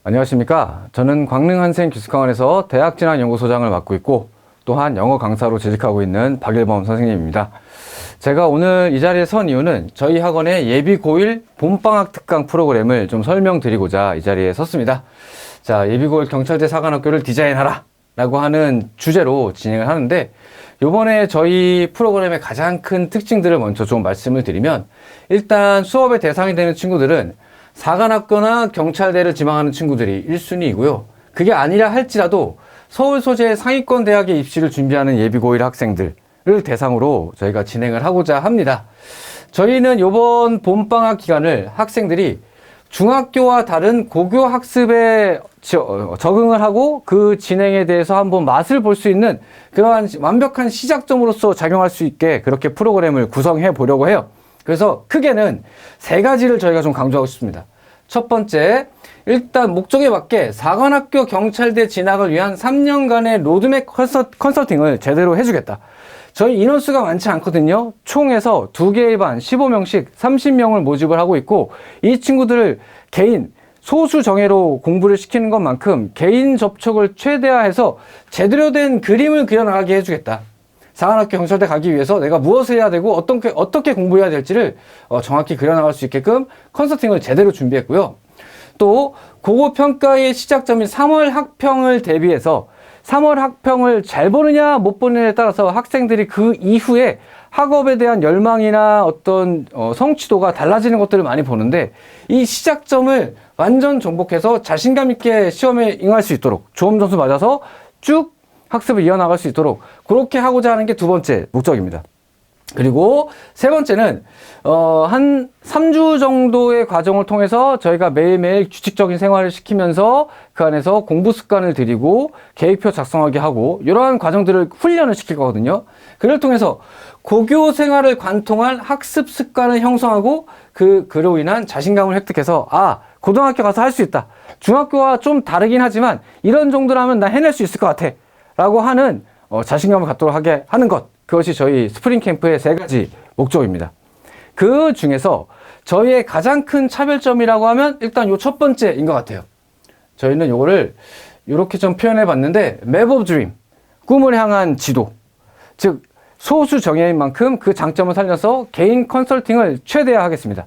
안녕하십니까. 저는 광릉한센교수학원에서 대학진학연구소장을 맡고 있고 또한 영어 강사로 재직하고 있는 박일범 선생님입니다. 제가 오늘 이 자리에 선 이유는 저희 학원의 예비 고1 봄방학 특강 프로그램을 좀 설명드리고자 이 자리에 섰습니다. 자, 예비 고1 경찰대 사관학교를 디자인하라 라고 하는 주제로 진행을 하는데, 요번에 저희 프로그램의 가장 큰 특징들을 먼저 좀 말씀을 드리면, 일단 수업의 대상이 되는 친구들은 사관학교나 경찰대를 지망하는 친구들이 1순위이고요. 그게 아니라 할지라도 서울 소재 상위권 대학에 입시를 준비하는 예비 고1 학생들을 대상으로 저희가 진행을 하고자 합니다. 저희는 이번 봄방학 기간을 학생들이 중학교와 다른 고교 학습에 적응을 하고 그 진행에 대해서 한번 맛을 볼 수 있는 그러한 완벽한 시작점으로서 작용할 수 있게 그렇게 프로그램을 구성해 보려고 해요. 그래서 크게는 세 가지를 저희가 좀 강조하고 싶습니다. 첫 번째, 일단 목적에 맞게 사관학교 경찰대 진학을 위한 3년간의 로드맵 컨설팅을 제대로 해주겠다. 저희 인원수가 많지 않거든요. 총에서 2개의 반 15명씩 30명을 모집을 하고 있고, 이 친구들을 개인 소수 정예로 공부를 시키는 것만큼 개인 접촉을 최대화해서 제대로 된 그림을 그려나가게 해주겠다. 사관학교 경찰대 가기 위해서 내가 무엇을 해야 되고 어떻게 공부해야 될지를 정확히 그려나갈 수 있게끔 컨설팅을 제대로 준비했고요. 또 고고평가의 시작점인 3월 학평을 대비해서 3월 학평을 잘 보느냐 못 보느냐에 따라서 학생들이 그 이후에 학업에 대한 열망이나 어떤 성취도가 달라지는 것들을 많이 보는데, 이 시작점을 완전 정복해서 자신감 있게 시험에 응할 수 있도록 좋은 점수 맞아서 쭉 학습을 이어나갈 수 있도록 그렇게 하고자 하는 게 두 번째 목적입니다. 그리고 세 번째는 한 3주 정도의 과정을 통해서 저희가 매일매일 규칙적인 생활을 시키면서 그 안에서 공부 습관을 들이고 계획표 작성하게 하고 이러한 과정들을 훈련을 시킬 거거든요. 그를 통해서 고교 생활을 관통한 학습 습관을 형성하고 그로 인한 자신감을 획득해서 고등학교 가서 할 수 있다. 중학교와 좀 다르긴 하지만 이런 정도로 하면 나 해낼 수 있을 것 같아. 라고 하는 자신감을 갖도록 하게 하는 것, 그것이 저희 스프링 캠프의 세 가지 목적입니다. 그 중에서 저희의 가장 큰 차별점이라고 하면 일단 요 첫 번째인 것 같아요. 저희는 요거를 이렇게 좀 표현해 봤는데, Map of Dream, 꿈을 향한 지도, 즉 소수 정예인 만큼 그 장점을 살려서 개인 컨설팅을 최대화하겠습니다.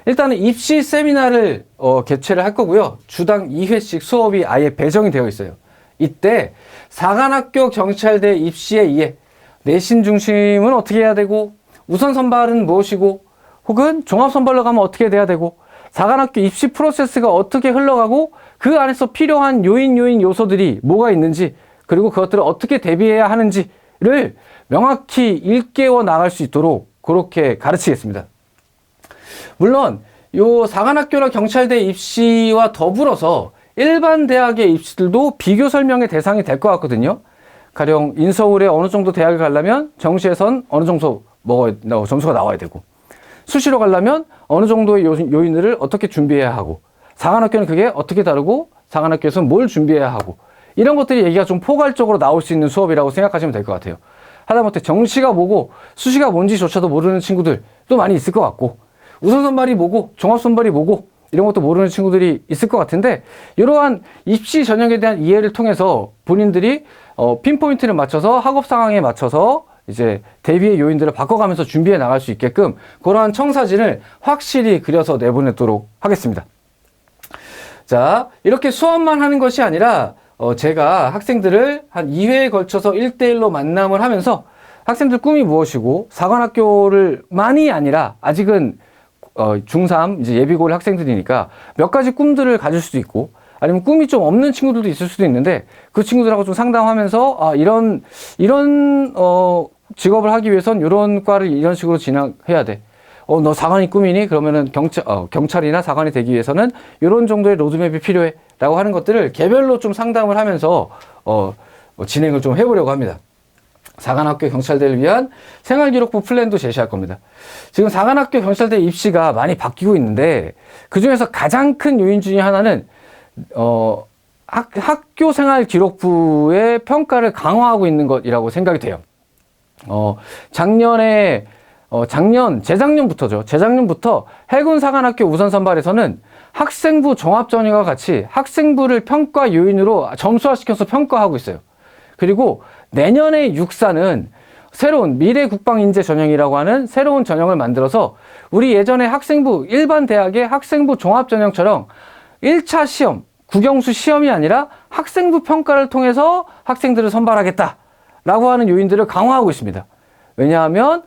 일단은 입시 세미나를 개최를 할 거고요. 주당 2회씩 수업이 아예 배정이 되어 있어요. 이때 사관학교 경찰대 입시에 의해 내신 중심은 어떻게 해야 되고, 우선 선발은 무엇이고, 혹은 종합 선발로 가면 어떻게 돼야 되고, 사관학교 입시 프로세스가 어떻게 흘러가고 그 안에서 필요한 요소들이 뭐가 있는지, 그리고 그것들을 어떻게 대비해야 하는지를 명확히 일깨워 나갈 수 있도록 그렇게 가르치겠습니다. 물론 요 사관학교나 경찰대 입시와 더불어서 일반 대학의 입시들도 비교 설명의 대상이 될 것 같거든요. 가령 인서울에 어느 정도 대학을 가려면 정시에선 어느 정도 점수가 나와야 되고, 수시로 가려면 어느 정도의 요인들을 어떻게 준비해야 하고, 사관학교는 그게 어떻게 다르고, 사관학교에서는 뭘 준비해야 하고, 이런 것들이 얘기가 좀 포괄적으로 나올 수 있는 수업이라고 생각하시면 될 것 같아요. 하다못해 정시가 뭐고 수시가 뭔지조차도 모르는 친구들도 많이 있을 것 같고, 우선 선발이 뭐고 종합 선발이 뭐고 이런 것도 모르는 친구들이 있을 것 같은데, 이러한 입시 전형에 대한 이해를 통해서 본인들이 핀포인트를 맞춰서 학업 상황에 맞춰서 이제 대비의 요인들을 바꿔가면서 준비해 나갈 수 있게끔 그러한 청사진을 확실히 그려서 내보내도록 하겠습니다. 자, 이렇게 수업만 하는 것이 아니라 제가 학생들을 한 2회에 걸쳐서 1대1로 만남을 하면서 학생들 꿈이 무엇이고, 사관학교를 만이 아니라 아직은 중3 이제 예비고일 학생들이니까 몇 가지 꿈들을 가질 수도 있고, 아니면 꿈이 좀 없는 친구들도 있을 수도 있는데, 그 친구들하고 좀 상담하면서 이런 직업을 하기 위해선 이런 과를 이런 식으로 진학해야 돼. 너 사관이 꿈이니? 그러면은 경찰이나 사관이 되기 위해서는 이런 정도의 로드맵이 필요해. 라고 하는 것들을 개별로 좀 상담을 하면서 진행을 좀 해보려고 합니다. 사관학교 경찰대를 위한 생활기록부 플랜도 제시할 겁니다. 지금 사관학교 경찰대 입시가 많이 바뀌고 있는데, 그 중에서 가장 큰 요인 중에 하나는 학교 생활기록부의 평가를 강화하고 있는 것이라고 생각이 돼요. 재작년부터 해군 사관학교 우선 선발에서는 학생부 종합전형과 같이 학생부를 평가 요인으로 점수화시켜서 평가하고 있어요. 그리고 내년의 육사는 새로운 미래국방인재 전형이라고 하는 새로운 전형을 만들어서 우리 예전에 학생부 일반 대학의 학생부 종합전형처럼 1차 시험, 국영수 시험이 아니라 학생부 평가를 통해서 학생들을 선발하겠다라고 하는 요인들을 강화하고 있습니다. 왜냐하면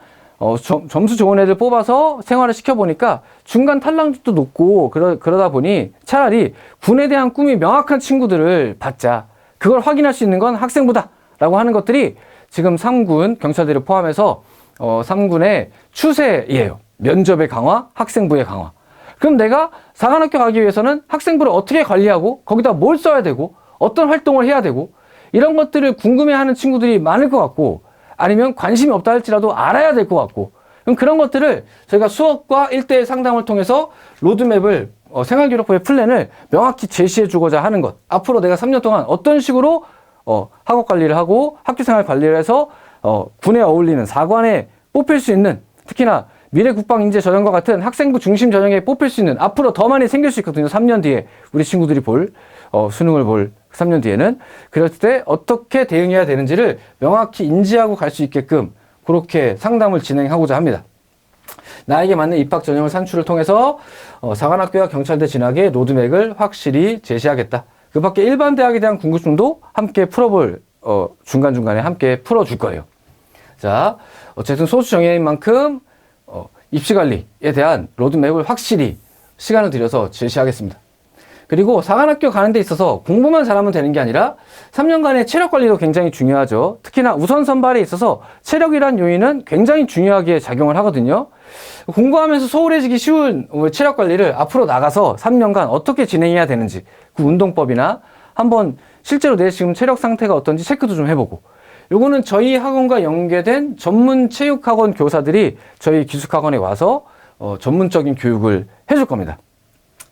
점수 좋은 애들 뽑아서 생활을 시켜보니까 중간 탈락률도 높고 그러다 보니 차라리 군에 대한 꿈이 명확한 친구들을 받자. 그걸 확인할 수 있는 건 학생부다 라고 하는 것들이 지금 3군 경찰대를 포함해서 3군의 추세예요. 면접의 강화, 학생부의 강화. 그럼 내가 사관학교 가기 위해서는 학생부를 어떻게 관리하고 거기다 뭘 써야 되고 어떤 활동을 해야 되고 이런 것들을 궁금해하는 친구들이 많을 것 같고 아니면 관심이 없다 할지라도 알아야 될 것 같고 그럼 그런 것들을 저희가 수업과 1대1 상담을 통해서 로드맵을 생활기록부의 플랜을 명확히 제시해 주고자 하는 것. 앞으로 내가 3년 동안 어떤 식으로 학업 관리를 하고 학교생활 관리를 해서 군에 어울리는 사관에 뽑힐 수 있는 특히나 미래국방인재 전형과 같은 학생부 중심 전형에 뽑힐 수 있는 앞으로 더 많이 생길 수 있거든요. 3년 뒤에 우리 친구들이 볼 수능을 볼 3년 뒤에는 그럴 때 어떻게 대응해야 되는지를 명확히 인지하고 갈 수 있게끔 그렇게 상담을 진행하고자 합니다. 나에게 맞는 입학 전형을 산출을 통해서 사관학교와 경찰대 진학의 로드맵을 확실히 제시하겠다. 그 밖에 일반 대학에 대한 궁금증도 함께 풀어볼 중간중간에 함께 풀어줄 거예요. 자, 어쨌든 소수 정예인 만큼 입시관리에 대한 로드맵을 확실히 시간을 들여서 제시하겠습니다. 그리고 사관학교 가는 데 있어서 공부만 잘하면 되는 게 아니라 3년간의 체력 관리도 굉장히 중요하죠. 특히나 우선 선발에 있어서 체력이란 요인은 굉장히 중요하게 작용을 하거든요. 공부하면서 소홀해지기 쉬운 체력 관리를 앞으로 나가서 3년간 어떻게 진행해야 되는지 그 운동법이나 한번 실제로 내 지금 체력 상태가 어떤지 체크도 좀 해보고 요거는 저희 학원과 연계된 전문 체육학원 교사들이 저희 기숙학원에 와서 전문적인 교육을 해줄 겁니다.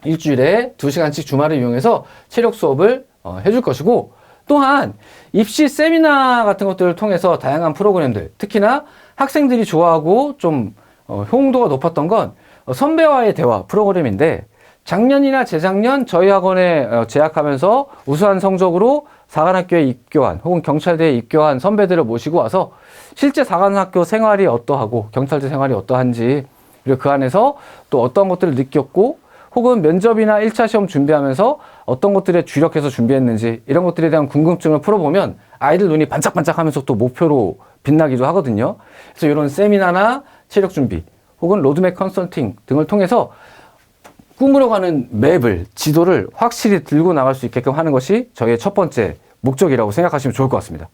일주일에 2시간씩 주말을 이용해서 체력 수업을 해줄 것이고 또한 입시 세미나 같은 것들을 통해서 다양한 프로그램들 특히나 학생들이 좋아하고 좀 호응도가 높았던 건 선배와의 대화 프로그램인데 작년이나 재작년 저희 학원에 재학하면서 우수한 성적으로 사관학교에 입교한 혹은 경찰대에 입교한 선배들을 모시고 와서 실제 사관학교 생활이 어떠하고 경찰대 생활이 어떠한지 그리고 그 안에서 또 어떤 것들을 느꼈고 혹은 면접이나 1차 시험 준비하면서 어떤 것들에 주력해서 준비했는지 이런 것들에 대한 궁금증을 풀어보면 아이들 눈이 반짝반짝하면서 또 목표로 빛나기도 하거든요. 그래서 이런 세미나나 체력 준비 혹은 로드맵 컨설팅 등을 통해서 꿈으로 가는 맵을, 지도를 확실히 들고 나갈 수 있게끔 하는 것이 저희의 첫 번째 목적이라고 생각하시면 좋을 것 같습니다.